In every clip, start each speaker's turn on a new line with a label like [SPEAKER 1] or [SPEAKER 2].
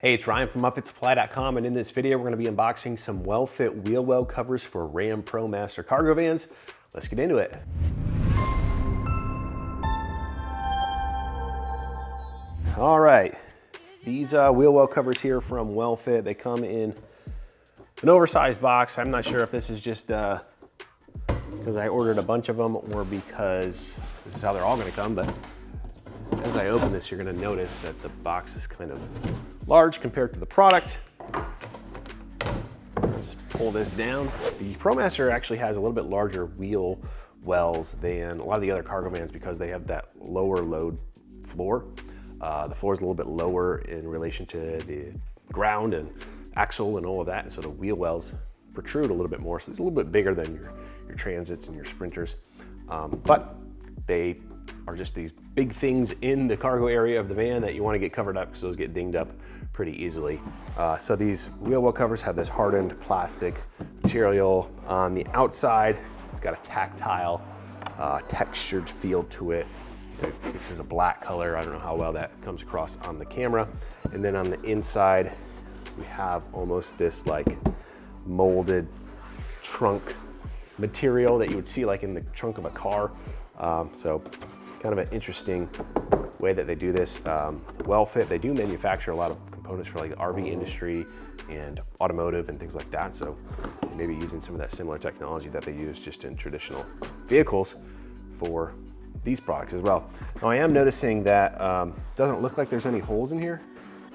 [SPEAKER 1] Hey, it's Ryan from UpfitSupply.com, and in this video we're going to be unboxing some Welfit wheel well covers for RAM ProMaster Cargo Vans. Let's get into it. All right, these wheel well covers here from Welfit, they come in an oversized box. I'm not sure if this is just because I ordered a bunch of them or because this is how they're all going to come, but as I open this, you're going to notice that the box is kind of large compared to the product. Just pull this down. The ProMaster actually has a little bit larger wheel wells than a lot of the other cargo vans because they have that lower load floor. The floor is a little bit lower in relation to the ground and axle and all of that, and so the wheel wells protrude a little bit more, so it's a little bit bigger than your transits and your sprinters. But they are just these big things in the cargo area of the van that you want to get covered up because those get dinged up pretty easily. So these wheel well covers have this hardened plastic material on the outside. It's got a tactile, textured feel to it. This is a black color. I don't know how well that comes across on the camera. And then on the inside, we have almost this like molded trunk material that you would see like in the trunk of a car. So kind of an interesting way that they do this. Welfit, they do manufacture a lot of components for like the RV industry and automotive and things like that. So maybe using some of that similar technology that they use just in traditional vehicles for these products as well. Now I am noticing that doesn't look like there's any holes in here,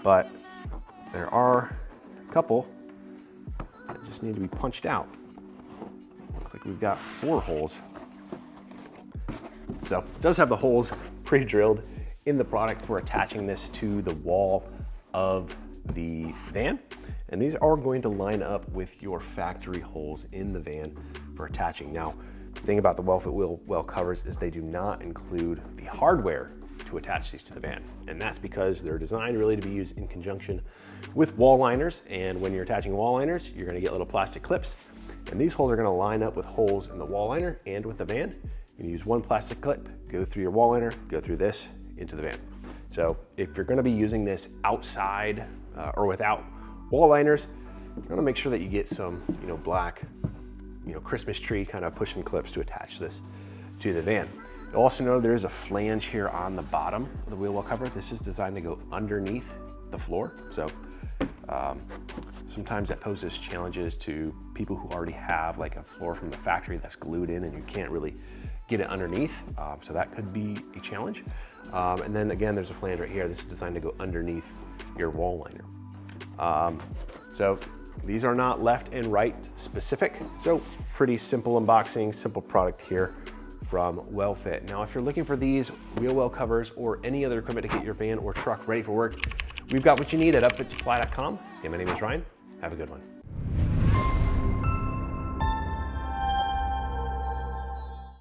[SPEAKER 1] but there are a couple that just need to be punched out. Looks like we've got 4 holes. So it does have the holes pre-drilled in the product for attaching this to the wall of the van. And these are going to line up with your factory holes in the van for attaching. Now, the thing about the Welfit wheel well covers is they do not include the hardware to attach these to the van. And that's because they're designed really to be used in conjunction with wall liners. And when you're attaching wall liners, you're gonna get little plastic clips. And these holes are gonna line up with holes in the wall liner and with the van. You use one plastic clip, go through your wall liner, go through this into the van. So if you're gonna be using this outside or without wall liners, you're gonna make sure that you get some, black, Christmas tree kind of pushing clips to attach this to the van. You'll also know there is a flange here on the bottom of the wheel well cover. This is designed to go underneath the floor. So sometimes that poses challenges to people who already have like a floor from the factory that's glued in and you can't really get it underneath. So that could be a challenge. And then again, there's a flange right here. This is designed to go underneath your wall liner. So these are not left and right specific. So pretty simple unboxing, simple product here from Welfit. Now, if you're looking for these wheel well covers or any other equipment to get your van or truck ready for work, we've got what you need at UpfitSupply.com. Hey, my name is Ryan. Have a good one.